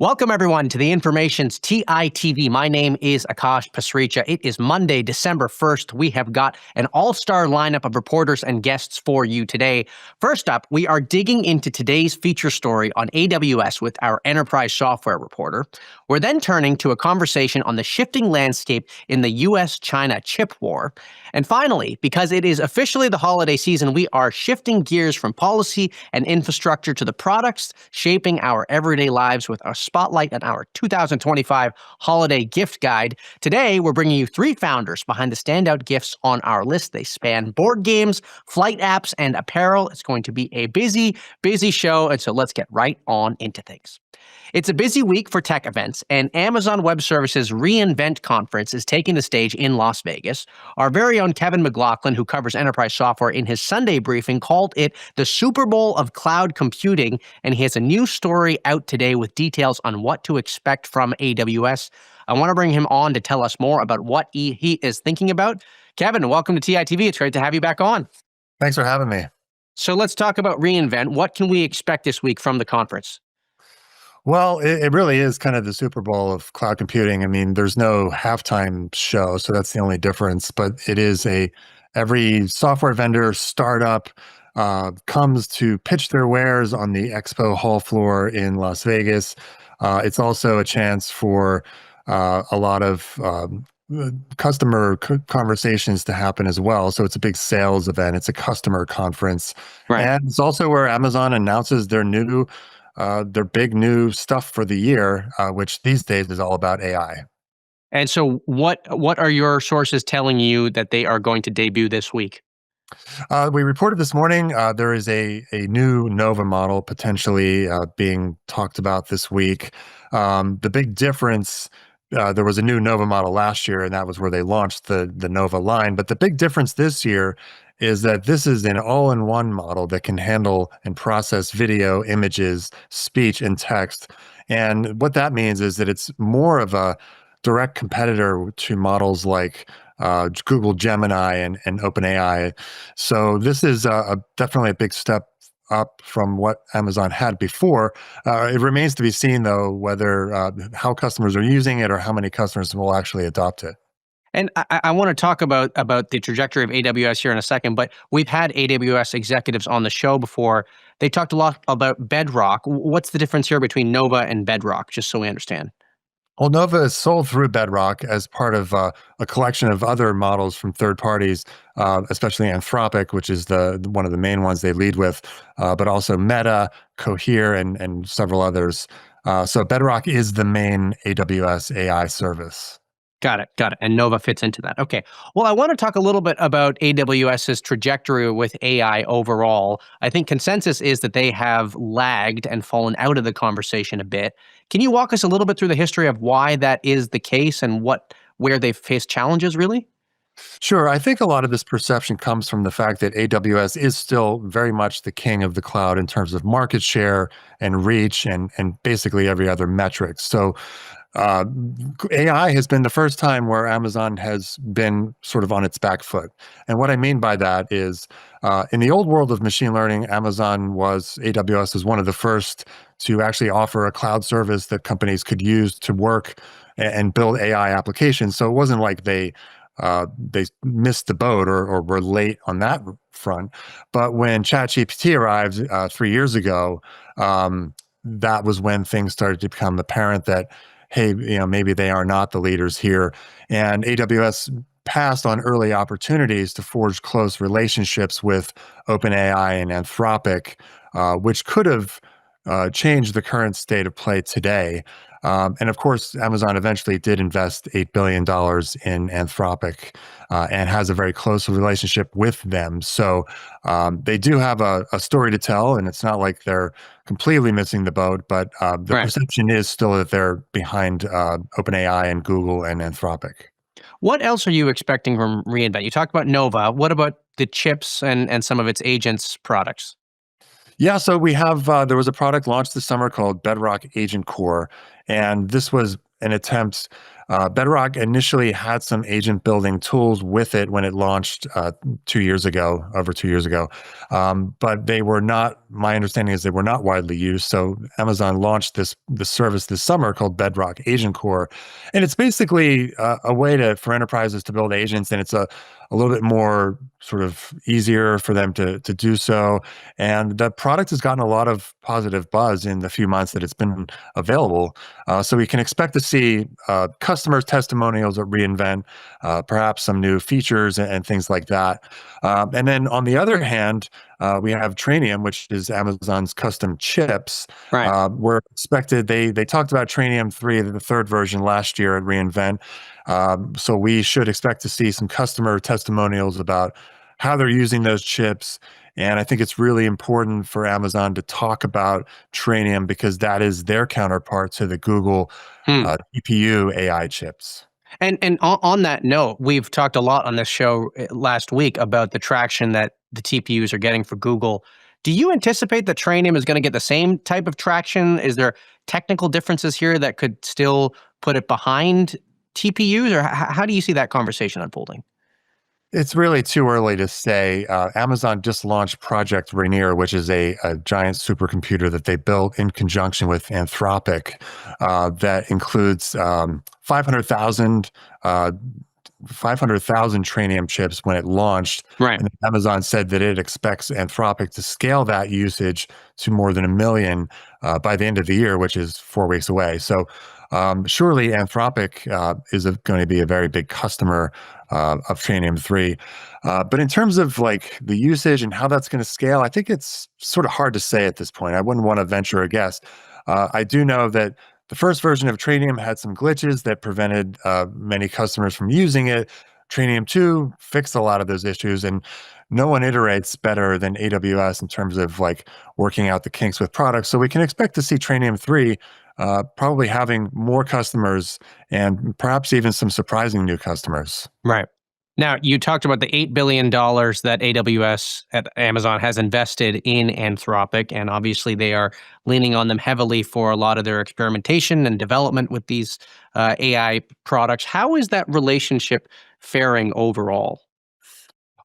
Welcome, everyone, to the Information's TITV. My name is Akash Pasricha. It is Monday, December 1st. We have got an all-star lineup of reporters and guests for you today. First up, we are digging into today's feature story on AWS with our enterprise software reporter. We're then turning to a conversation on the shifting landscape in the US-China chip war. And finally, because it is officially the holiday season, we are shifting gears from policy and infrastructure to the products shaping our everyday lives with our spotlight on our 2025 holiday gift guide. Today, we're bringing you three founders behind the standout gifts on our list. They span board games, flight apps, and apparel. It's going to be a busy show, and so let's get right on into things. It's a busy week for tech events, and Amazon Web Services reInvent conference is taking the stage in Las Vegas. Our very own Kevin McLaughlin, who covers enterprise software, in his Sunday briefing called it the Super Bowl of cloud computing, and he has a new story out today with details on what to expect from AWS. I want to bring him on to tell us more about what he is thinking about. Kevin, welcome to TITV. It's great to have you back on. Thanks for having me. So let's talk about reInvent. What can we expect this week from the conference? Well, it really is kind of the Super Bowl of cloud computing. I mean, there's no halftime show, so that's the only difference. But it is every software vendor, startup comes to pitch their wares on the expo hall floor in Las Vegas. It's also a chance for a lot of customer conversations to happen as well. So it's a big sales event. It's a customer conference. Right. And it's also where Amazon announces their big new stuff for the year, which these days is all about AI. And so what are your sources telling you that they are going to debut this week? We reported this morning there is a new Nova model potentially being talked about this week. The big difference, there was a new Nova model last year, and that was where they launched the Nova line. But the big difference this year is that this is an all-in-one model that can handle and process video, images, speech, and text. And what that means is that it's more of a direct competitor to models like Google Gemini and OpenAI. So this is definitely a big step up from what Amazon had before. It remains to be seen, though, whether how customers are using it or how many customers will actually adopt it. And I want to talk about the trajectory of AWS here in a second, but we've had AWS executives on the show before. They talked a lot about Bedrock. What's the difference here between Nova and Bedrock, just so we understand? Well, Nova is sold through Bedrock as part of a collection of other models from third parties, especially Anthropic, which is one of the main ones they lead with, but also Meta, Cohere, and several others. So Bedrock is the main AWS AI service. Got it. And Nova fits into that. Okay. Well, I want to talk a little bit about AWS's trajectory with AI overall. I think consensus is that they have lagged and fallen out of the conversation a bit. Can you walk us a little bit through the history of why that is the case and where they've faced challenges, really? Sure. I think a lot of this perception comes from the fact that AWS is still very much the king of the cloud in terms of market share and reach and basically every other metric. So AI has been the first time where Amazon has been sort of on its back foot. And what I mean by that is in the old world of machine learning, AWS was one of the first to actually offer a cloud service that companies could use to work and build AI applications. So it wasn't like they missed the boat or were late on that front. But when ChatGPT arrived 3 years ago, that was when things started to become apparent that, hey, maybe they are not the leaders here. And AWS passed on early opportunities to forge close relationships with OpenAI and Anthropic, which could have changed the current state of play today. And of course, Amazon eventually did invest $8 billion in Anthropic and has a very close relationship with them. So they do have a story to tell, and it's not like they're completely missing the boat, but the Right. perception is still that they're behind OpenAI and Google and Anthropic. What else are you expecting from reInvent? You talked about Nova. What about the chips and some of its agents products? Yeah, so we have there was a product launched this summer called Bedrock Agent Core, and this was an attempt. Bedrock initially had some agent building tools with it when it launched 2 years ago, over 2 years ago. But they were not, my understanding is they were not widely used. So Amazon launched this service this summer called Bedrock Agent Core. And it's basically a way for enterprises to build agents. And it's a little bit more sort of easier for them to do so. And the product has gotten a lot of positive buzz in the few months that it's been available. So we can expect to see customer testimonials at reInvent, perhaps some new features and things like that. And then on the other hand, we have Trainium, which is Amazon's custom chips. Right. We're expected, they talked about Trainium 3, the third version last year at reInvent. So we should expect to see some customer testimonials about how they're using those chips. And I think it's really important for Amazon to talk about Trainium because that is their counterpart to the Google Hmm. GPU AI chips. And on that note, we've talked a lot on this show last week about the traction that the TPUs are getting for Google. Do you anticipate that Trainium is going to get the same type of traction? Is there technical differences here that could still put it behind TPUs, or how do you see that conversation unfolding? It's really too early to say. Amazon just launched Project Rainier, which is a giant supercomputer that they built in conjunction with Anthropic that includes 500,000 500,000 Trainium chips when it launched. Right. And Amazon said that it expects Anthropic to scale that usage to more than 1 million by the end of the year, which is 4 weeks away. So surely Anthropic is going to be a very big customer of Trainium 3. But in terms of like the usage and how that's going to scale, I think it's sort of hard to say at this point. I wouldn't want to venture a guess. I do know that the first version of Trainium had some glitches that prevented many customers from using it. Trainium 2 fixed a lot of those issues, and no one iterates better than AWS in terms of like working out the kinks with products. So we can expect to see Trainium 3 probably having more customers and perhaps even some surprising new customers. Right. Now, you talked about the $8 billion that AWS at Amazon has invested in Anthropic, and obviously they are leaning on them heavily for a lot of their experimentation and development with these AI products. How is that relationship faring overall?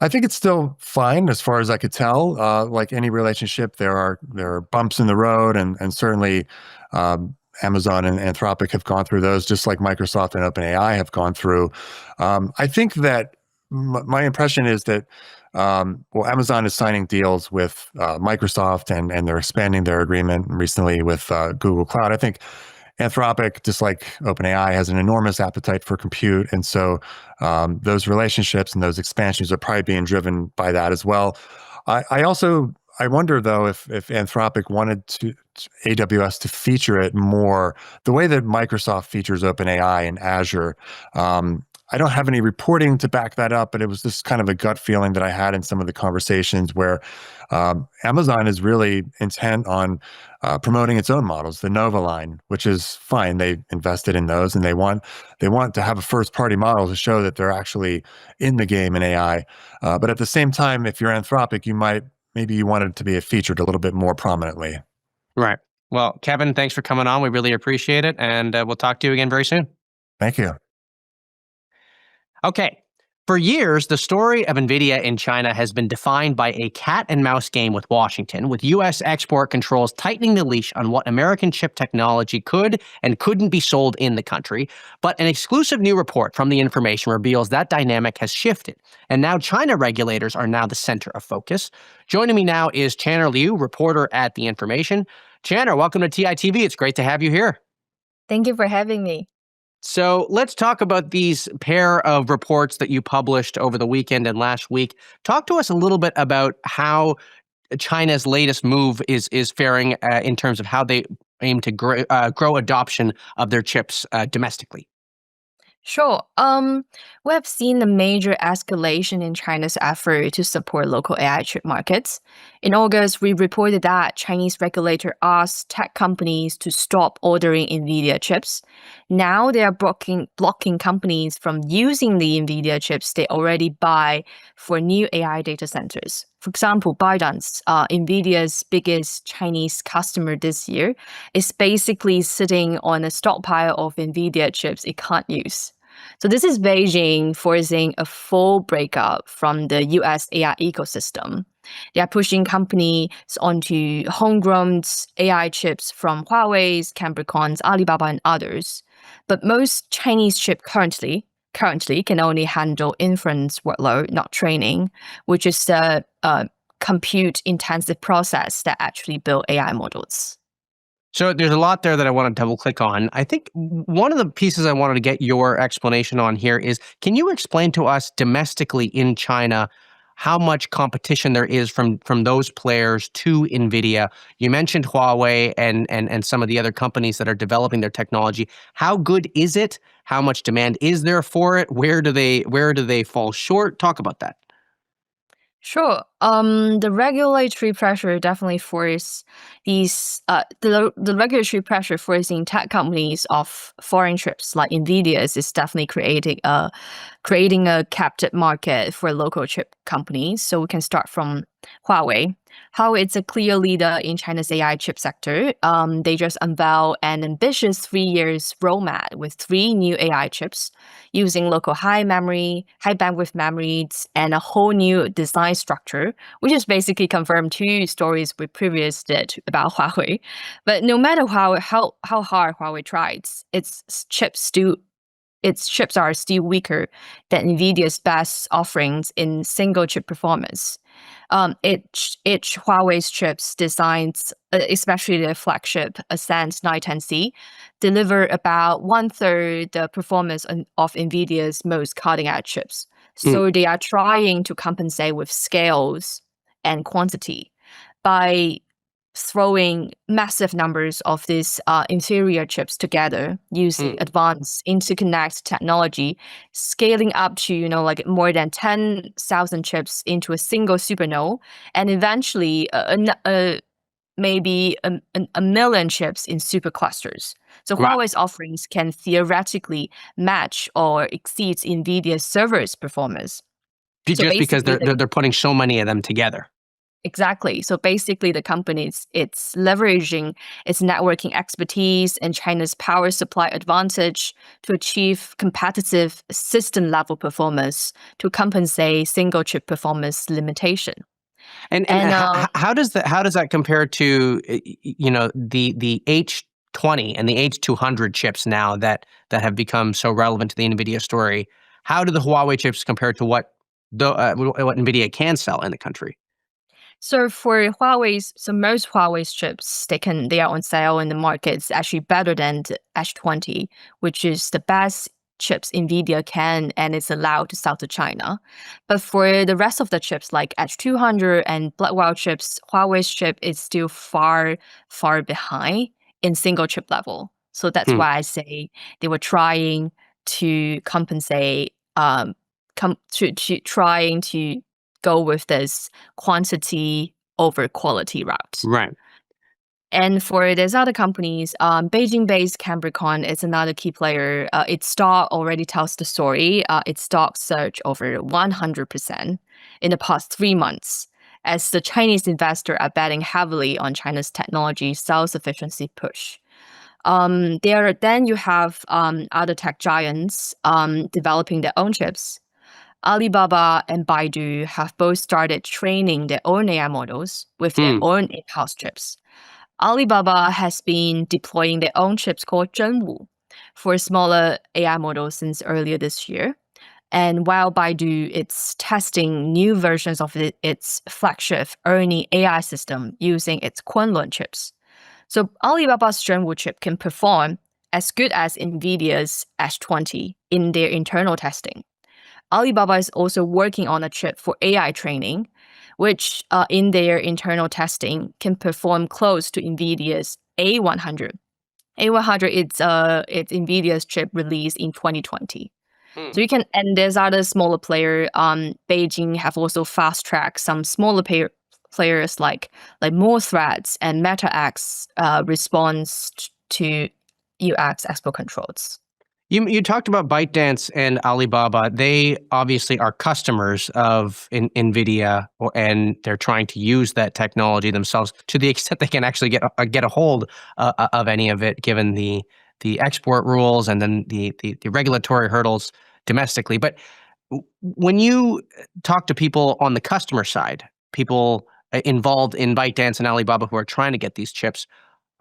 I think it's still fine as far as I could tell. Like any relationship, there are bumps in the road, and certainly Amazon and Anthropic have gone through those, just like Microsoft and OpenAI have gone through. I think that my impression is that well, Amazon is signing deals with Microsoft, and they're expanding their agreement recently with Google Cloud. I think Anthropic, just like OpenAI, has an enormous appetite for compute, and so those relationships and those expansions are probably being driven by that as well. I wonder though if Anthropic wanted AWS to feature it more the way that Microsoft features OpenAI and Azure. I don't have any reporting to back that up, but it was just kind of a gut feeling that I had in some of the conversations where Amazon is really intent on promoting its own models, the Nova line, which is fine. They invested in those, and they want to have a first party model to show that they're actually in the game in AI. But at the same time, if you're Anthropic, maybe you wanted it to be featured a little bit more prominently. Right. Well, Kevin, thanks for coming on. We really appreciate it, and we'll talk to you again very soon. Thank you. Okay. For years, the story of Nvidia in China has been defined by a cat and mouse game with Washington, with U.S. export controls tightening the leash on what American chip technology could and couldn't be sold in the country. But an exclusive new report from The Information reveals that dynamic has shifted, and now China regulators are now the center of focus. Joining me now is Channer Liu, reporter at The Information. Channer, welcome to TITV. It's great to have you here. Thank you for having me. So let's talk about these pair of reports that you published over the weekend and last week. Talk to us a little bit about how China's latest move is faring in terms of how they aim to grow adoption of their chips domestically. Sure. We have seen a major escalation in China's effort to support local AI chip markets. In August, we reported that Chinese regulator asked tech companies to stop ordering Nvidia chips. Now they are blocking companies from using the Nvidia chips they already buy for new AI data centers. For example, ByteDance, Nvidia's biggest Chinese customer this year, is basically sitting on a stockpile of Nvidia chips it can't use. So this is Beijing forcing a full breakup from the US AI ecosystem. They are pushing companies onto homegrown AI chips from Huawei's, Cambricon's, Alibaba, and others. But most Chinese chip currently can only handle inference workload, not training, which is the compute intensive process that actually build AI models. So there's a lot there that I want to double click on. I think one of the pieces I wanted to get your explanation on here is, can you explain to us domestically in China how much competition there is from those players to Nvidia? You mentioned Huawei and some of the other companies that are developing their technology. How good is it? How much demand is there for it? Where do they fall short? Talk about that. Sure. The regulatory pressure definitely force the regulatory pressure forcing tech companies of foreign chips like Nvidia's is definitely creating a captive market for local chip companies. So we can start from Huawei. Huawei is a clear leader in China's AI chip sector. They just unveiled an ambitious 3 years roadmap with 3 new AI chips using local high bandwidth memories, and a whole new design structure, which is basically confirmed 2 stories we previously did about Huawei. But no matter how hard Huawei tries, its chips are still weaker than NVIDIA's best offerings in single chip performance. Each Huawei's chips designs, especially the flagship Ascend 910C, deliver about one-third the performance of NVIDIA's most cutting-edge chips. So they are trying to compensate with scales and quantity by throwing massive numbers of these inferior chips together using advanced interconnect technology, scaling up to like more than 10,000 chips into a single supernode, and eventually maybe a million chips in superclusters. So Wow. Huawei's offerings can theoretically match or exceed NVIDIA's servers performance. So Just because basically, they're putting so many of them together. exactly. So basically, the company it's leveraging its networking expertise and China's power supply advantage to achieve competitive system-level performance to compensate single chip performance limitation. And And how does that compare to the H20 and the H200 chips now that have become so relevant to the Nvidia story? How do the Huawei chips compare to what Nvidia can sell in the country? So most Huawei's chips, they are on sale in the market. It's actually better than the H20, which is the best chips Nvidia can and is allowed to sell to China. But for the rest of the chips like H200 and Blackwell chips, Huawei's chip is still far, far behind in single chip level. So that's Hmm. why I say they were trying to compensate, trying to go with this quantity over quality route. Right. And for these other companies, Beijing-based Cambricon is another key player. Its stock already tells the story. Its stock surged over 100% in the past 3 months, as the Chinese investors are betting heavily on China's technology self-sufficiency push. Then you have other tech giants developing their own chips. Alibaba and Baidu have both started training their own AI models with their own in-house chips. Alibaba has been deploying their own chips called Zhenwu for smaller AI models since earlier this year. And while Baidu is testing new versions of its flagship Ernie AI system using its Kunlun chips. So Alibaba's Zhenwu chip can perform as good as NVIDIA's H20 in their internal testing. Alibaba is also working on a chip for AI training, which in their internal testing can perform close to NVIDIA's A100. A100 it's NVIDIA's chip released in 2020. So you can, and there's other smaller player. Beijing have also fast tracked some smaller players like more threads and MetaX response to UX export controls. You talked about ByteDance and Alibaba. They obviously are customers of Nvidia, and they're trying to use that technology themselves to the extent they can actually get a hold of any of it, given the export rules and then the regulatory hurdles domestically. But when you talk to people on the customer side, people involved in ByteDance and Alibaba who are trying to get these chips,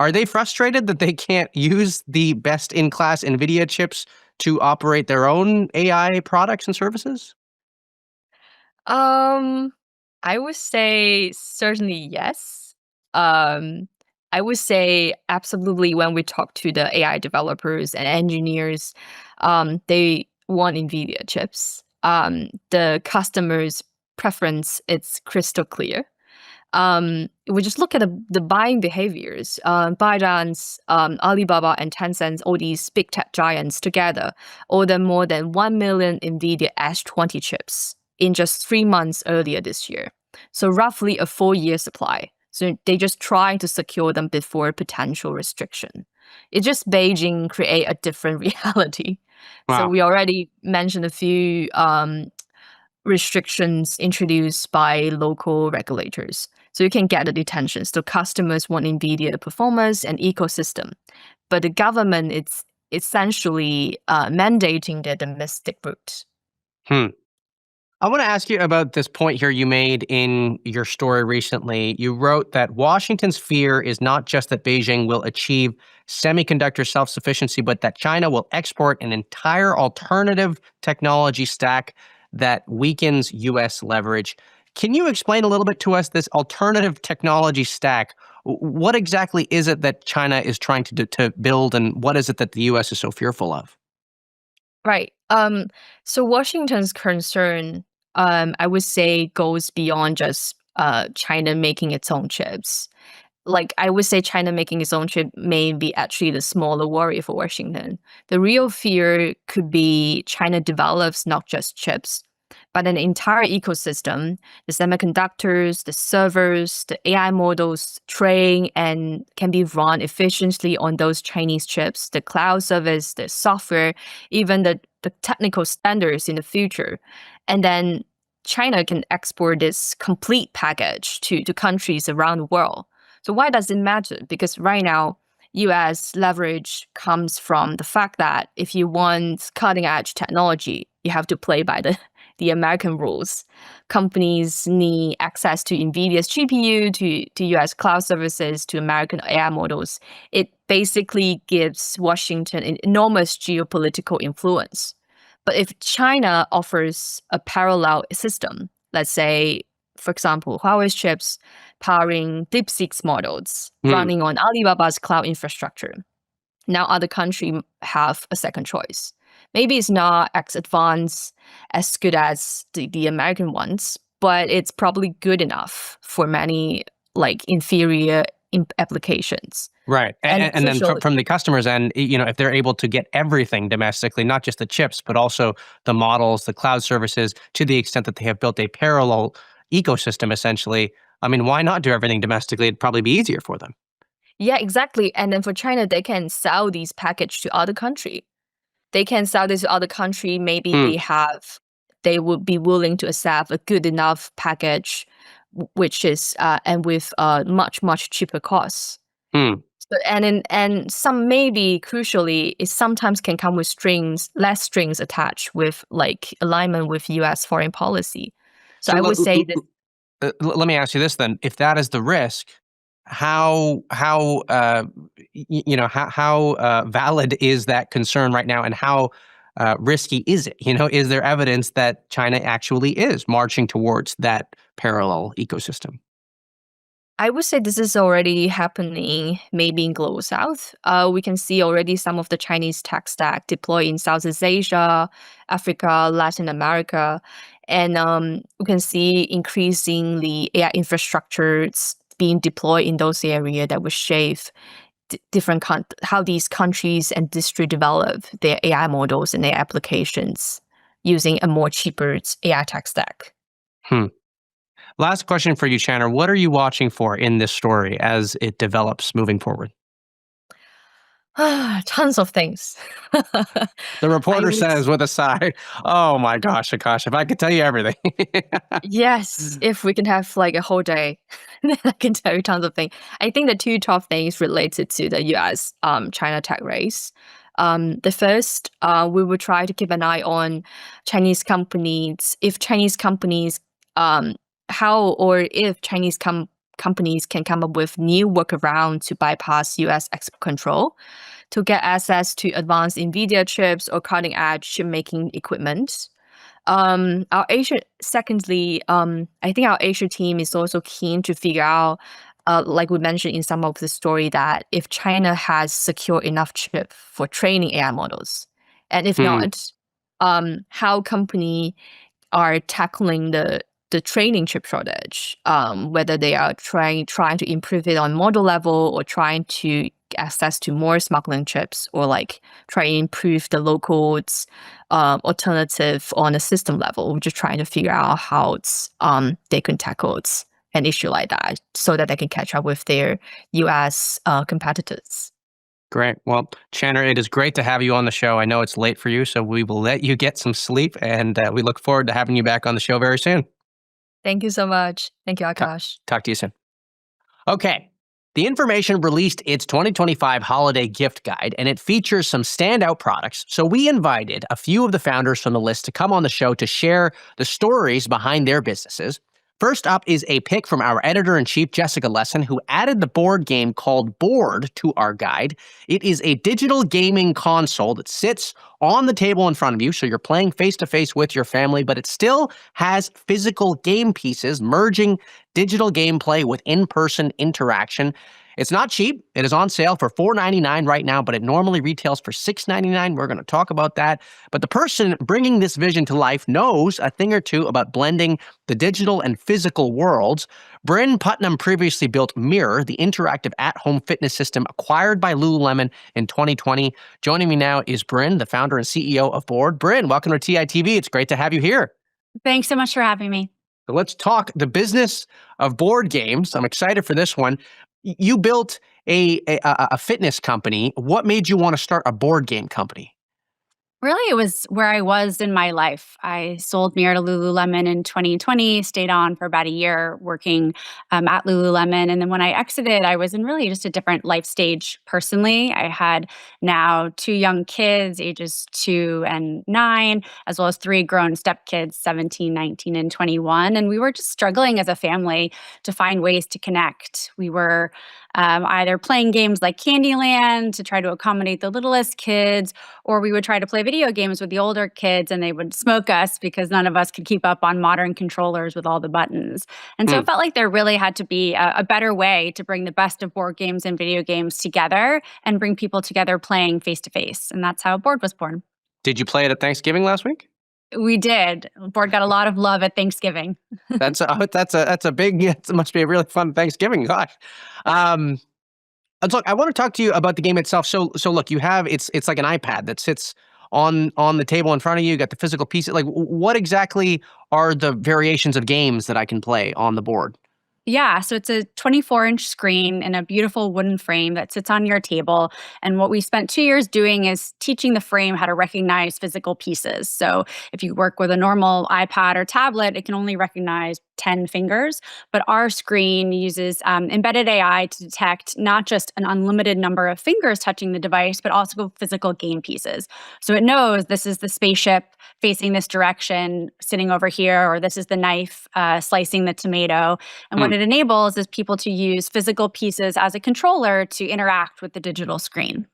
are they frustrated that they can't use the best-in-class NVIDIA chips to operate their own AI products and services? I would say certainly yes. I would say absolutely when we talk to the AI developers and engineers, they want NVIDIA chips. The customer's preference, it's crystal clear. We just look at the buying behaviors. ByteDance, Alibaba, and Tencent, all these big tech giants together, order more than 1 million NVIDIA H20 chips in just 3 months earlier this year. So roughly a 4-year supply. So they just trying to secure them before potential restriction. It's just Beijing create a different reality. So Wow. we already mentioned a few restrictions introduced by local regulators. So you can get the detention. So customers want NVIDIA performance and ecosystem. But the government is essentially mandating the domestic route. I want to ask you about this point here you made in your story recently. You wrote that Washington's fear is not just that Beijing will achieve semiconductor self-sufficiency, but that China will export an entire alternative technology stack that weakens U.S. leverage. Can you explain a little bit to us this alternative technology stack? What exactly is it that China is trying to build, and what is it that the U.S. is so fearful of? Right. So Washington's concern, I would say, goes beyond just China making its own chips. Like, I would say China making its own chip may be actually the smaller worry for Washington. The real fear could be China develops not just chips, but an entire ecosystem, the semiconductors, the servers, the AI models train and can be run efficiently on those Chinese chips, the cloud service, the software, even the technical standards in the future. And then China can export this complete package to countries around the world. So why does it matter? Because right now, US leverage comes from the fact that if you want cutting edge technology, you have to play by the American rules. Companies need access to NVIDIA's GPU, to US cloud services, to American AI models. It basically gives Washington an enormous geopolitical influence. But if China offers a parallel system, let's say, for example, Huawei's chips powering DeepSeek's models running on Alibaba's cloud infrastructure, now other countries have a second choice. Maybe it's not as advanced, as good as the American ones, but it's probably good enough for many like inferior applications. Right. And then from the customer's end, if they're able to get everything domestically, not just the chips, but also the models, the cloud services, to the extent that they have built a parallel ecosystem, essentially, I mean, why not do everything domestically? It'd probably be easier for them. Yeah, exactly. And then for China, they can sell these packages to other country. They can sell this to other country. Maybe they would be willing to accept a good enough package, which is and with much cheaper costs. So, and some maybe crucially, it sometimes can come with less strings attached with like alignment with U.S. foreign policy. So I would say that. Let me ask you this then: if that is the risk, how valid is that concern right now, and how risky is it? Is there evidence that China actually is marching towards that parallel ecosystem? I would say this is already happening maybe in Global South. We can see already some of the Chinese tech stack deployed in Southeast Asia, Africa, Latin America. And we can see increasingly AI infrastructures being deployed in those areas that will shape how these countries and districts develop their AI models and their applications. using a more cheaper AI tech stack. Hmm. Last question for you, Channer. What are you watching for in this story as it develops moving forward? Tons of things. The I reporter would says with a sigh, "Oh my gosh, Akash, if I could tell you everything." Yes, if we can have like a whole day, then I can tell you tons of things. I think the two top things related to the US China tech race. The first, we will try to keep an eye on Chinese companies. If Chinese companies, how or if companies can come up with new workaround to bypass US export control to get access to advanced Nvidia chips or cutting edge chip making equipment. Our Asia, secondly, I think our Asia team is also keen to figure out, like we mentioned in some of the story, that if China has secured enough chip for training AI models, and if Hmm. not, how company are tackling the training chip shortage, whether they are trying to improve it on model level or trying to get access to more smuggling chips or like try and improve the local alternative on a system level. We're just trying to figure out how they can tackle an issue like that so that they can catch up with their US competitors. Great. Well, Channer, it is great to have you on the show. I know it's late for you, so we will let you get some sleep, and we look forward to having you back on the show very soon. Thank you so much. Thank you, Ta- Akash. Talk to you soon. Okay. The information released its 2025 holiday gift guide, and it features some standout products. So we invited a few of the founders from the list to come on the show to share the stories behind their businesses. First up is a pick from our editor-in-chief, Jessica Lesson, who added the board game called Board to our guide. It is a digital gaming console that sits on the table in front of you, so you're playing face-to-face with your family, but it still has physical game pieces, merging digital gameplay with in-person interaction. It's not cheap. It is on sale for $4.99 right now, but it normally retails for $6.99. We're going to talk about that. But the person bringing this vision to life knows a thing or two about blending the digital and physical worlds. Bryn Putnam previously built Mirror, the interactive at-home fitness system acquired by Lululemon in 2020. Joining me now is Bryn, the founder and CEO of Board. Bryn, welcome to TITV. It's great to have you here. Thanks so much for having me. So let's talk the business of board games. I'm excited for this one. You built a fitness company. What made you want to start a board game company? Really, it was where I was in my life. I sold Mirror to Lululemon in 2020, stayed on for about a year working at Lululemon. And then when I exited, I was in really just a different life stage personally. I had now two young kids, ages 2 and 9, as well as three grown stepkids, 17, 19, and 21. And we were just struggling as a family to find ways to connect. We were either playing games like Candyland to try to accommodate the littlest kids, or we would try to play video games with the older kids and they would smoke us because none of us could keep up on modern controllers with all the buttons. And so it felt like there really had to be a better way to bring the best of board games and video games together and bring people together playing face to face. And that's how Board was born. Did you play it at Thanksgiving last week? We did. Board got a lot of love at Thanksgiving. That's a big. It must be a really fun Thanksgiving. Gosh. Look, I want to talk to you about the game itself. So look, you have it's like an iPad that sits on the table in front of you. You got the physical piece. Like, what exactly are the variations of games that I can play on the board? Yeah, so it's a 24-inch screen in a beautiful wooden frame that sits on your table. And what we spent 2 years doing is teaching the frame how to recognize physical pieces. So if you work with a normal iPad or tablet, it can only recognize 10 fingers. But our screen uses embedded AI to detect not just an unlimited number of fingers touching the device, but also physical game pieces. So it knows this is the spaceship facing this direction, sitting over here, or this is the knife slicing the tomato. And what it enables is people to use physical pieces as a controller to interact with the digital screen.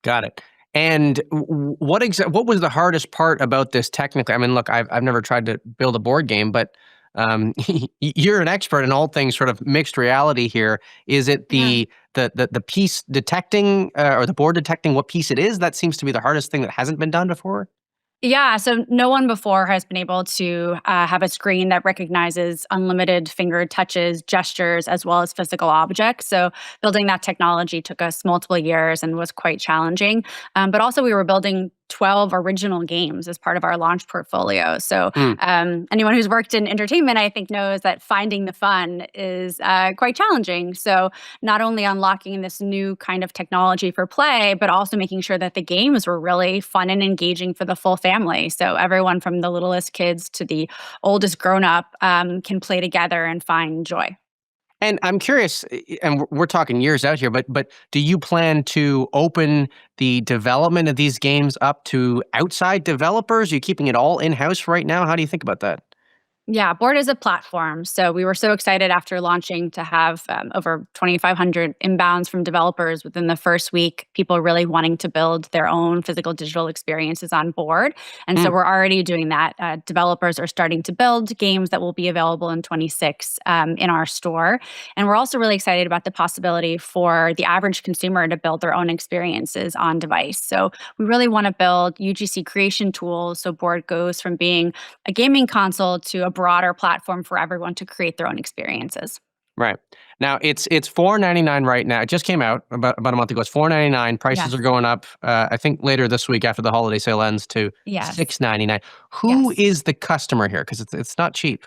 Got it. And what was the hardest part about this technically? I mean, look, I've never tried to build a board game, but you're an expert in all things sort of mixed reality here. Is it Yeah. the piece detecting or the board detecting what piece it is? That seems to be the hardest thing that hasn't been done before. Yeah, so no one before has been able to have a screen that recognizes unlimited finger touches, gestures, as well as physical objects. So building that technology took us multiple years and was quite challenging. But also we were building 12 original games as part of our launch portfolio. So Mm. anyone who's worked in entertainment, I think, knows that finding the fun is quite challenging. So not only unlocking this new kind of technology for play, but also making sure that the games were really fun and engaging for the full family. So everyone from the littlest kids to the oldest grown-up can play together and find joy. And I'm curious, and we're talking years out here, but do you plan to open the development of these games up to outside developers? Are you keeping it all in-house right now? How do you think about that? Yeah, Board is a platform. So we were so excited after launching to have over 2,500 inbounds from developers within the first week, people really wanting to build their own physical digital experiences on Board. And so Mm. we're already doing that. Developers are starting to build games that will be available in 26 in our store. And we're also really excited about the possibility for the average consumer to build their own experiences on device. So we really want to build UGC creation tools so Board goes from being a gaming console to a broader platform for everyone to create their own experiences. Right. Now it's $4.99 right now. It just came out about a month ago. It's $4.99. Prices Yes. are going up. I think later this week after the holiday sale ends to Yes. $6.99. Who Yes. is the customer here? Because it's not cheap.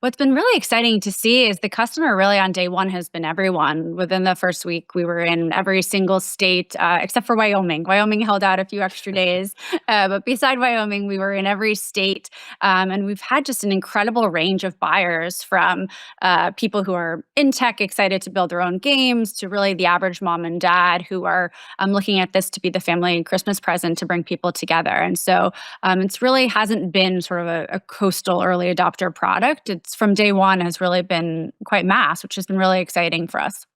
What's been really exciting to see is the customer really on day one has been everyone. Within the first week, we were in every single state except for Wyoming. Wyoming held out a few extra days. But beside Wyoming, we were in every state. And we've had just an incredible range of buyers from people who are in tech, excited to build their own games, to really the average mom and dad who are looking at this to be the family Christmas present to bring people together. And so it's really hasn't been sort of a coastal early adopter product. It's from day one has really been quite mass, which has been really exciting for us.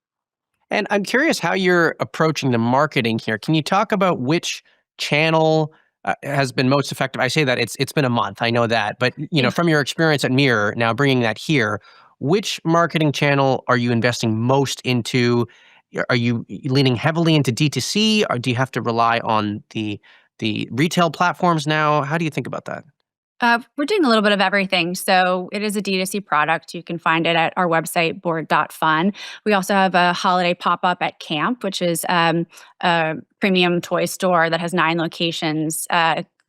And I'm curious how you're approaching the marketing here. Can you talk about which channel has been most effective? I say that it's been a month. I know that, but Yeah. from your experience at Mirror, now bringing that here, which marketing channel are you investing most into? Are you leaning heavily into D2C, or do you have to rely on the retail platforms now? How do you think about that? We're doing a little bit of everything. So it is a D2C product. You can find it at our website, board.fun. We also have a holiday pop-up at Camp, which is a premium toy store that has 9 locations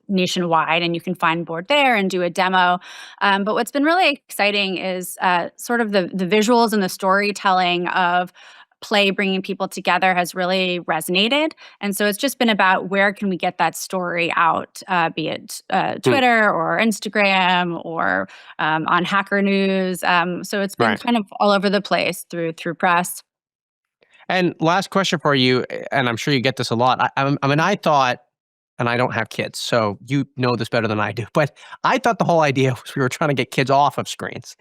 nationwide, and you can find Board there and do a demo. But what's been really exciting is sort of the visuals and the storytelling of play bringing people together has really resonated. And so it's just been about where can we get that story out, be it Hmm. Twitter or Instagram or on Hacker News. So it's been Right. kind of all over the place through press. And last question for you, and I'm sure you get this a lot. I mean, I thought, and I don't have kids, so you know this better than I do, but I thought the whole idea was we were trying to get kids off of screens.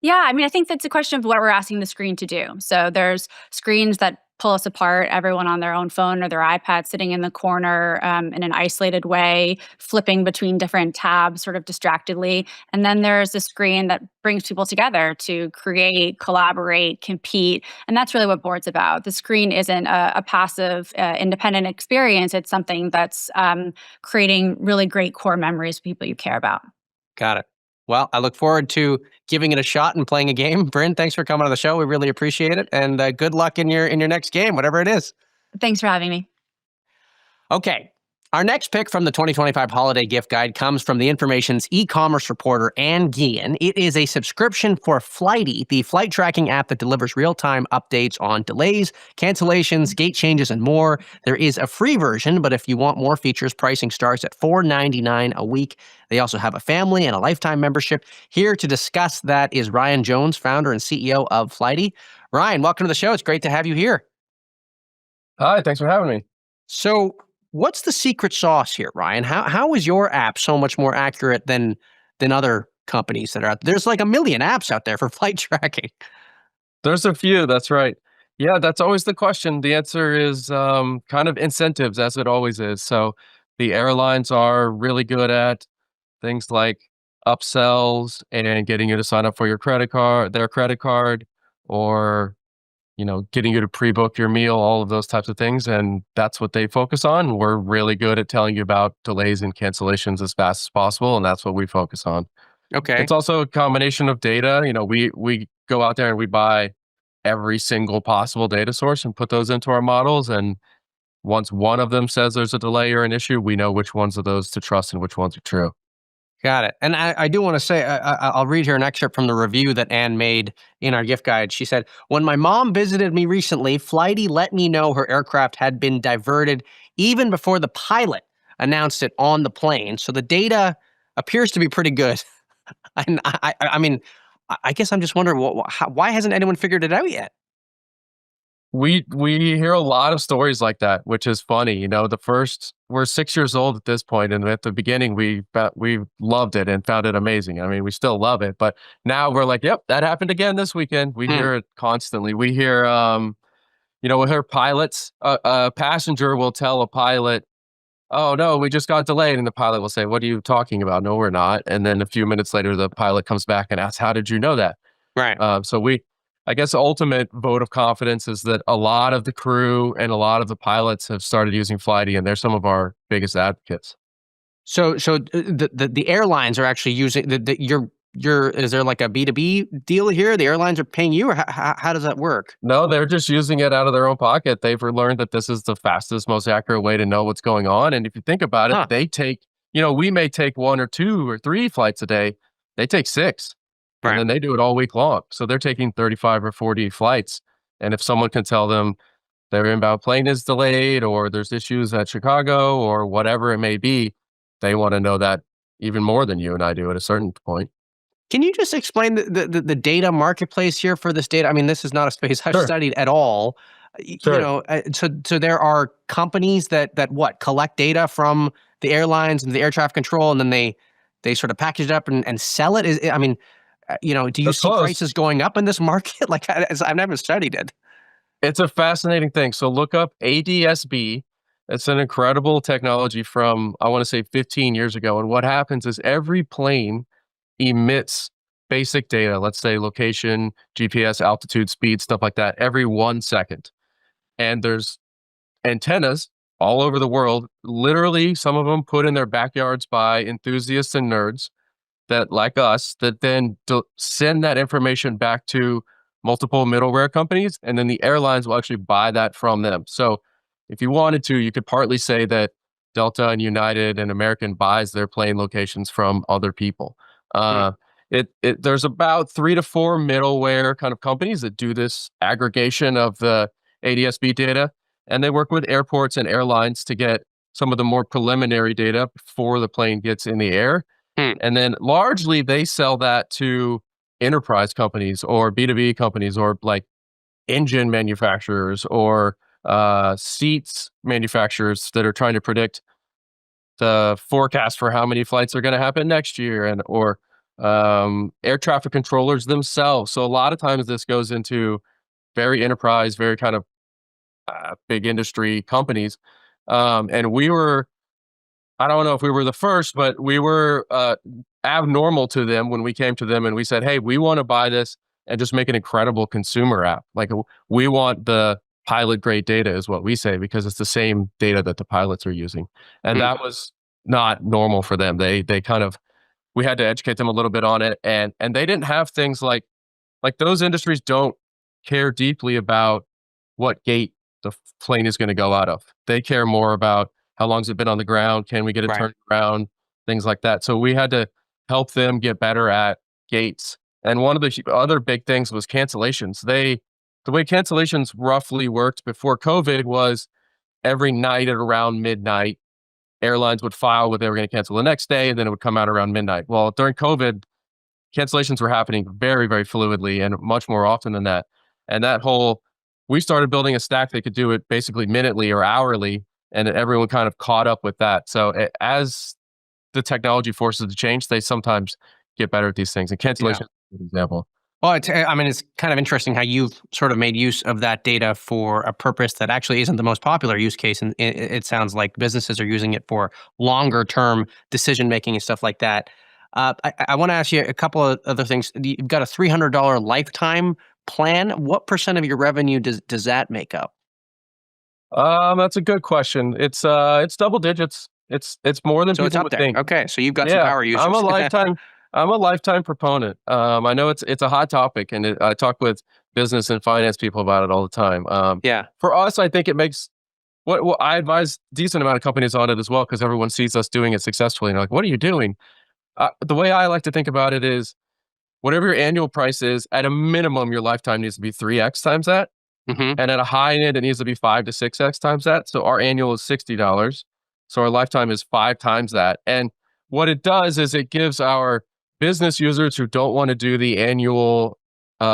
Yeah, I mean, I think that's a question of what we're asking the screen to do. So there's screens that pull us apart, everyone on their own phone or their iPad sitting in the corner in an isolated way, flipping between different tabs sort of distractedly. And then there's the screen that brings people together to create, collaborate, compete. And that's really what Board's about. The screen isn't a passive, independent experience. It's something that's creating really great core memories for people you care about. Got it. Well, I look forward to giving it a shot and playing a game. Bryn, thanks for coming on the show. We really appreciate it, and good luck in your next game, whatever it is. Thanks for having me. Okay. Our next pick from the 2025 Holiday Gift Guide comes from the Information's e-commerce reporter, Ann Guillen. It is a subscription for Flighty, the flight tracking app that delivers real-time updates on delays, cancellations, gate changes, and more. There is a free version, but if you want more features, pricing starts at $4.99 a week. They also have a family and a lifetime membership. Here to discuss that is Ryan Jones, founder and CEO of Flighty. Ryan, welcome to the show. It's great to have you here. Hi, thanks for having me. So, what's the secret sauce here, Ryan? How is your app so much more accurate than other companies that are out there? There's like a million apps out there for flight tracking. There's a few, that's right. Yeah, that's always the question. The answer is kind of incentives, as it always is. So the airlines are really good at things like upsells and getting you to sign up for their credit card, or getting you to pre-book your meal, all of those types of things. And that's what they focus on. We're really good at telling you about delays and cancellations as fast as possible. And that's what we focus on. Okay. It's also a combination of data. We go out there and we buy every single possible data source and put those into our models. And once one of them says there's a delay or an issue, we know which ones of those to trust and which ones are true. Got it. And I do want to say, I'll read here an excerpt from the review that Anne made in our gift guide. She said, "When my mom visited me recently, Flighty let me know her aircraft had been diverted even before the pilot announced it on the plane. So the data appears to be pretty good." And I mean, I guess I'm just wondering, why hasn't anyone figured it out yet? We hear a lot of stories like that, which is funny. You know, we're 6 years old at this point, and at the beginning we loved it and found it amazing. I mean, we still love it, but now we're like, yep, that happened again this weekend. We hear it constantly. We hear, we'll hear pilots. A passenger will tell a pilot, "Oh no, we just got delayed," and the pilot will say, "What are you talking about? No, we're not." And then a few minutes later, the pilot comes back and asks, "How did you know that?" Right. I guess the ultimate vote of confidence is that a lot of the crew and a lot of the pilots have started using Flighty, and they're some of our biggest advocates. So the airlines are actually using your is there like a B2B deal here? The airlines are paying you, or how does that work? No, they're just using it out of their own pocket. They've learned that this is the fastest, most accurate way to know what's going on. And if you think about it, Huh. they take, we may take 1 or 2 or 3 flights a day. They take 6, and Right. then they do it all week long. So they're taking 35 or 40 flights. And if someone can tell them their inbound plane is delayed or there's issues at Chicago or whatever it may be, they want to know that even more than you and I do at a certain point. Can you just explain the data marketplace here for this data? I mean, this is not a space I've Sure. studied at all. Sure. So there are companies that collect data from the airlines and the air traffic control, and then they sort of package it up and sell it. I mean, do you That's see close. prices going up in this market? Like, I've never studied it. It's a fascinating thing. So look up ADSB. It's an incredible technology from, I want to say, 15 years ago. And what happens is every plane emits basic data, let's say location, GPS, altitude, speed, stuff like that, every 1 second. And there's antennas all over the world, literally some of them put in their backyards by enthusiasts and nerds that, like us, that then send that information back to multiple middleware companies, and then the airlines will actually buy that from them. So if you wanted to, you could partly say that Delta and United and American buys their plane locations from other people. Hmm. There's about 3 to 4 middleware kind of companies that do this aggregation of the ADSB data, and they work with airports and airlines to get some of the more preliminary data before the plane gets in the air. Hmm. And then largely they sell that to enterprise companies or B2B companies or like engine manufacturers or seats manufacturers that are trying to predict the forecast for how many flights are going to happen next year or air traffic controllers themselves. So a lot of times this goes into very enterprise, very kind of big industry companies. And I don't know if we were the first, but we were abnormal to them when we came to them and we said, "Hey, we want to buy this and just make an incredible consumer app. Like we want the pilot grade data," is what we say, because it's the same data that the pilots are using. And Hmm. that was not normal for them. They kind of we had to educate them a little bit on it, and they didn't have things like those industries don't care deeply about what gate the plane is going to go out of. They care more about how long's it been on the ground, can we get it Right. turned around, things like that. So we had to help them get better at gates. And one of the other big things was cancellations. The way cancellations roughly worked before COVID was every night at around midnight, airlines would file what they were going to cancel the next day, and then it would come out around midnight. Well, during COVID, cancellations were happening very, very fluidly and much more often than that. And we started building a stack that could do it basically minutely or hourly, and everyone kind of caught up with that. So as the technology forces to change, they sometimes get better at these things. And cancellation is a good example. Well, it's kind of interesting how you've sort of made use of that data for a purpose that actually isn't the most popular use case. And it sounds like businesses are using it for longer term decision making and stuff like that. I want to ask you a couple of other things. You've got a $300 lifetime plan. What percent of your revenue does that make up? That's a good question. It's double digits. It's more than So it's people up would there. think. Okay, so you've got some Yeah, power users. I'm a lifetime proponent. I know it's a hot topic, and I talk with business and finance people about it all the time. Yeah. For us, I think it makes Well, I advise decent amount of companies on it as well because everyone sees us doing it successfully. And they're like, what are you doing? The way I like to think about it is whatever your annual price is, at a minimum, your lifetime needs to be 3x times that. Mm-hmm. And at a high end, it needs to be 5 to 6x times that. So our annual is $60. So our lifetime is 5 times that. And what it does is it gives our business users who don't want to do the annual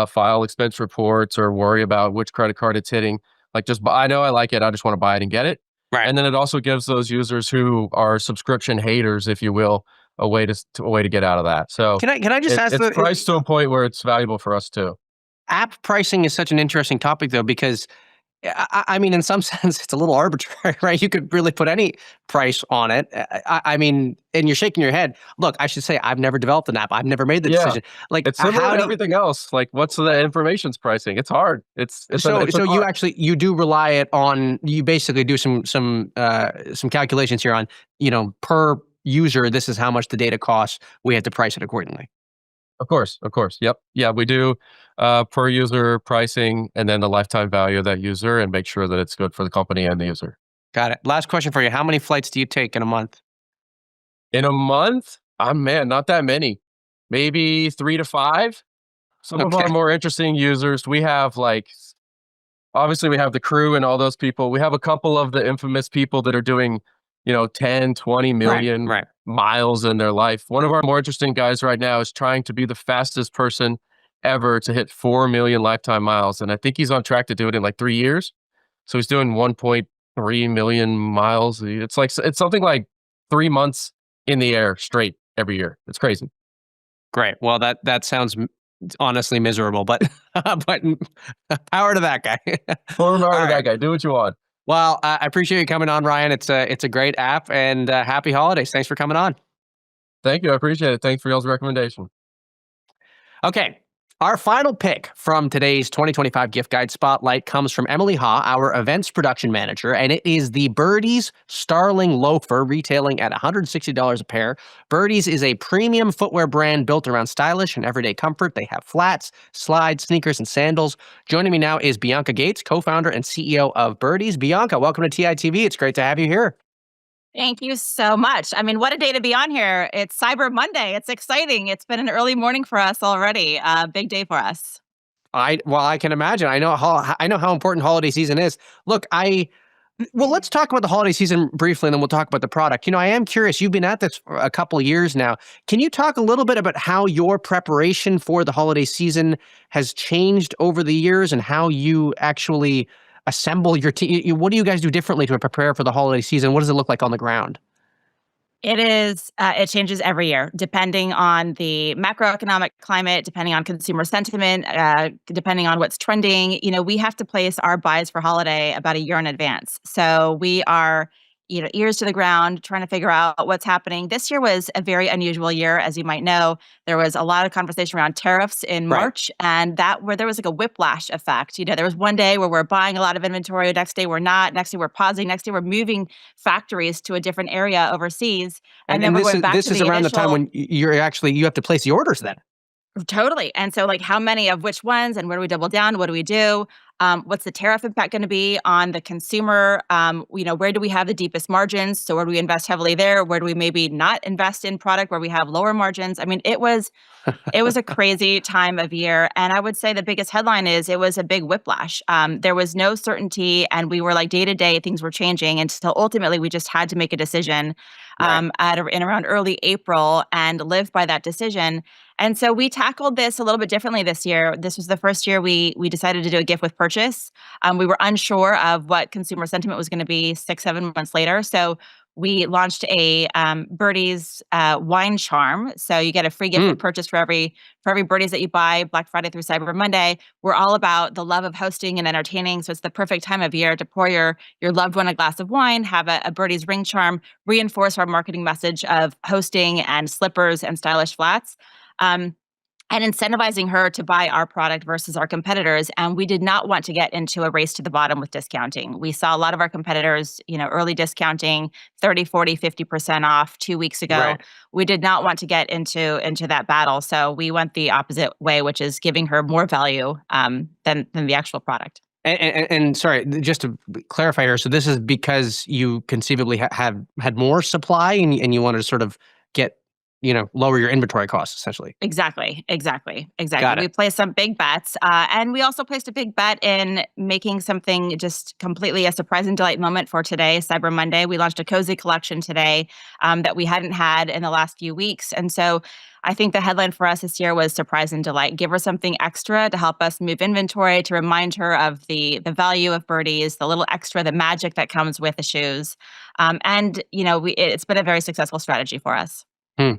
file expense reports or worry about which credit card it's hitting, like just I know I like it, I just want to buy it and get it. Right. And then it also gives those users who are subscription haters, if you will, a way to get out of that. So Can I just ask it's priced to a point where it's valuable for us too. app pricing is such an interesting topic though, because I mean, in some sense, it's a little arbitrary, right? You could really put any price on it. I mean, and you're shaking your head. Look, I should say I've never developed an app. I've never made the Yeah. decision. Like, It's similar how to do everything else. Like, what's the information's pricing? It's hard. It's so it's so an you art. actually you do rely it on you basically do some calculations here on per user. This is how much the data costs. We have to price it accordingly. Of course. Yep. Yeah, we do per user pricing and then the lifetime value of that user and make sure that it's good for the company and the user. Got it. Last question for you: how many flights do you take in a month? In a month, man, not that many. Maybe 3 to 5. Some of Okay. our more interesting users, we have like obviously we have the crew and all those people. We have a couple of the infamous people that are doing, 10, 20 million Right. miles in their life. One of our more interesting guys right now is trying to be the fastest person ever to hit 4 million lifetime miles. And I think he's on track to do it in like 3 years. So he's doing 1.3 million miles. It's something like 3 months in the air straight every year. It's crazy. Great. Well, that sounds honestly miserable, but but power to that guy. Former All that right. guy. Do what you want. Well, I appreciate you coming on, Ryan. It's a great app, and happy holidays. Thanks for coming on. Thank you. I appreciate it. Thanks for y'all's recommendation. Okay. Our final pick from today's 2025 Gift Guide Spotlight comes from Emily Ha, our events production manager, and it is the Birdies Starling Loafer, retailing at $160 a pair. Birdies is a premium footwear brand built around stylish and everyday comfort. They have flats, slides, sneakers, and sandals. Joining me now is Bianca Gates, co-founder and CEO of Birdies. Bianca, welcome to TITV. It's great to have you here. Thank you so much. I mean, what a day to be on here. It's Cyber Monday. It's exciting. It's been an early morning for us already. Big day for us. I can imagine. I know how important holiday season is. Look, let's talk about the holiday season briefly, and then we'll talk about the product. I am curious. You've been at this for a couple of years now. Can you talk a little bit about how your preparation for the holiday season has changed over the years, and how you actually assemble your team? What do you guys do differently to prepare for the holiday season? What does it look like on the ground? It changes every year, depending on the macroeconomic climate, depending on consumer sentiment, depending on what's trending. We have to place our buys for holiday about a year in advance. So we are, ears to the ground, trying to figure out what's happening. This year was a very unusual year, as you might know. There was a lot of conversation around tariffs in Right. March, and where there was like a whiplash effect. There was one day where we're buying a lot of inventory, the next day we're not, next day we're pausing, next day we're moving factories to a different area overseas, and then we're going back this to is the around the time initial. when you have to place the orders then. Totally. And so, like, how many of which ones, and where do we double down? What do we do? What's the tariff impact going to be on the consumer? Where do we have the deepest margins? So where do we invest heavily there? Where do we maybe not invest in product where we have lower margins? I mean, it was a crazy time of year. And I would say the biggest headline is it was a big whiplash. There was no certainty, and we were like day to day, things were changing until ultimately we just had to make a decision Right. in around early April and live by that decision. And so we tackled this a little bit differently this year. This was the first year we decided to do a gift with purchase. We were unsure of what consumer sentiment was going to be 6-7 months later. So we launched a Birdies wine charm. So you get a free gift with purchase for every Birdies that you buy Black Friday through Cyber Monday. We're all about the love of hosting and entertaining. So it's the perfect time of year to pour your loved one a glass of wine, have a Birdies ring charm, reinforce our marketing message of hosting and slippers and stylish flats. And incentivizing her to buy our product versus our competitors. And we did not want to get into a race to the bottom with discounting. We saw a lot of our competitors, early discounting, 30, 40, 50% off 2 weeks ago. Right. We did not want to get into that battle. So we went the opposite way, which is giving her more value than the actual product. And sorry, just to clarify here, so this is because you conceivably have had more supply and you wanted to sort of get, lower your inventory costs, essentially. Exactly. Got We it. placed some big bets, and we also placed a big bet in making something just completely a surprise and delight moment for today, Cyber Monday. We launched a cozy collection today that we hadn't had in the last few weeks, and so I think the headline for us this year was surprise and delight. Give her something extra to help us move inventory, to remind her of the value of birdies, the little extra, the magic that comes with the shoes, and it's been a very successful strategy for us. Hmm.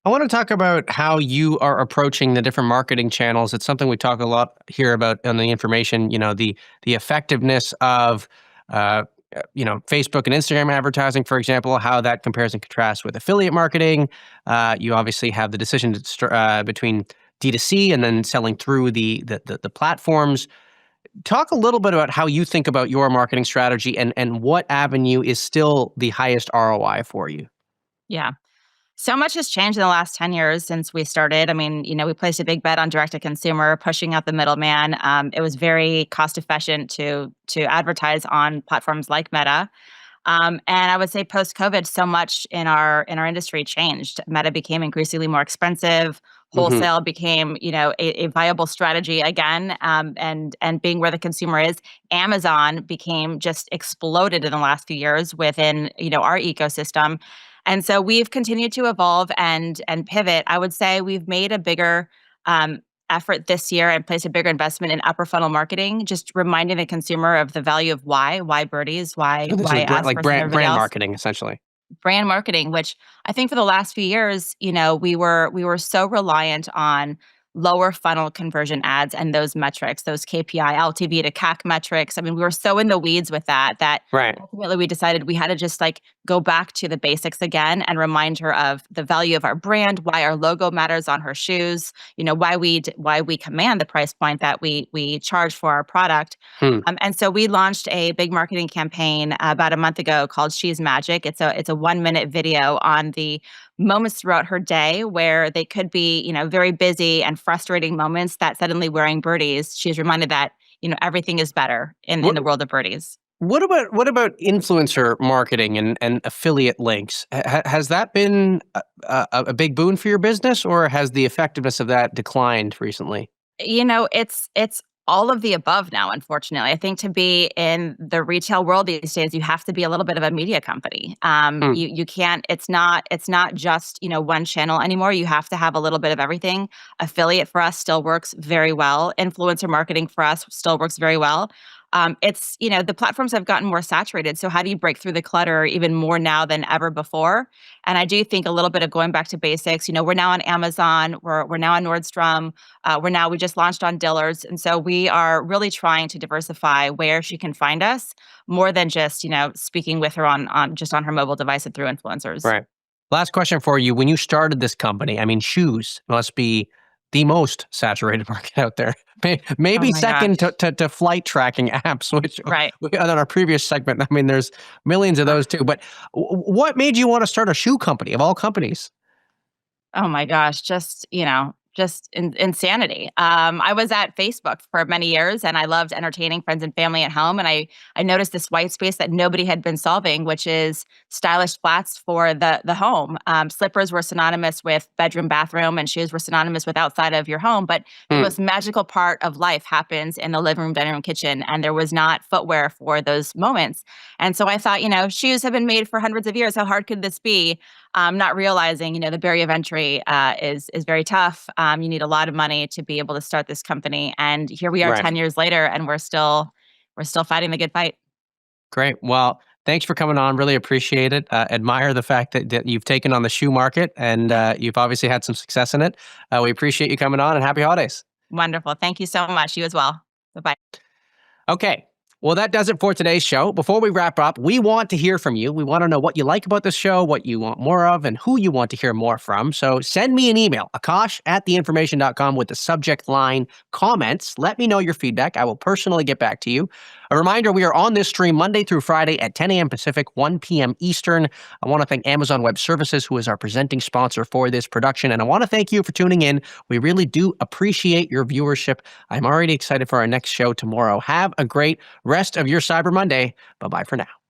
I want to talk about how you are approaching the different marketing channels. It's something we talk a lot here about on the information. The effectiveness of Facebook and Instagram advertising, for example, how that compares and contrasts with affiliate marketing. You obviously have the decision between D2C and then selling through the platforms. Talk a little bit about how you think about your marketing strategy and what avenue is still the highest ROI for you. Yeah. So much has changed in the last 10 years since we started. I mean, we placed a big bet on direct to consumer, pushing out the middleman. It was very cost efficient to advertise on platforms like Meta. And I would say post COVID, so much in our industry changed. Meta became increasingly more expensive. Hmm. Wholesale became, a viable strategy again. And being where the consumer is, Amazon became just exploded in the last few years within, our ecosystem. And so we've continued to evolve and pivot. I would say we've made a bigger effort this year and place a bigger investment in upper funnel marketing, just reminding the consumer of the value of why birdies, So this is why us like versus everybody brand else. marketing, essentially. Brand marketing, which I think for the last few years, we were so reliant on lower funnel conversion ads and those metrics, those KPI, LTV to CAC metrics. I mean, we were so in the weeds with that Right. ultimately we decided we had to just like go back to the basics again and remind her of the value of our brand, why our logo matters on her shoes, why we command the price point that we charge for our product. Hmm. And so we launched a big marketing campaign about a month ago called She's Magic. It's a 1 minute video on the moments throughout her day where they could be, very busy and frustrating moments that suddenly wearing birdies, she's reminded that, everything is better in the world of birdies. What about influencer marketing and affiliate links? Has that been a big boon for your business, or has the effectiveness of that declined recently? It's all of the above now, unfortunately. I think to be in the retail world these days, you have to be a little bit of a media company. Hmm. You can't. It's not just one channel anymore. You have to have a little bit of everything. Affiliate for us still works very well. Influencer marketing for us still works very well. It's the platforms have gotten more saturated. So how do you break through the clutter even more now than ever before? And I do think a little bit of going back to basics. We're now on Amazon. We're now on Nordstrom. We just launched on Dillard's, and so we are really trying to diversify where she can find us more than just speaking with her on her mobile device and through influencers. Right. Last question for you. When you started this company, I mean, shoes must be the most saturated market out there. Oh Maybe my gosh! second to flight tracking apps, which Right. we had on our previous segment. I mean, there's millions of those too. But what made you want to start a shoe company of all companies? Oh my gosh, just insanity. I was at Facebook for many years and I loved entertaining friends and family at home. And I noticed this white space that nobody had been solving, which is stylish flats for the home. Slippers were synonymous with bedroom, bathroom, and shoes were synonymous with outside of your home. But the Hmm. most magical part of life happens in the living room, dining room, kitchen. And there was not footwear for those moments. And so I thought, shoes have been made for hundreds of years. How hard could this be? Not realizing, the barrier of entry is very tough. You need a lot of money to be able to start this company, and here we are Right. 10 years later, and we're still fighting the good fight. Great. Well, thanks for coming on. Really appreciate it. Admire the fact that you've taken on the shoe market and you've obviously had some success in it. We appreciate you coming on and happy holidays. Wonderful. Thank you so much. You as well. Bye bye. Okay. Well, that does it for today's show. Before we wrap up, we want to hear from you. We want to know what you like about this show, what you want more of, and who you want to hear more from. So send me an email, akash@theinformation.com, with the subject line comments. Let me know your feedback. I will personally get back to you. A reminder, we are on this stream Monday through Friday at 10 a.m. Pacific, 1 p.m. Eastern. I want to thank Amazon Web Services, who is our presenting sponsor for this production. And I want to thank you for tuning in. We really do appreciate your viewership. I'm already excited for our next show tomorrow. Have a great rest of your Cyber Monday. Bye-bye for now.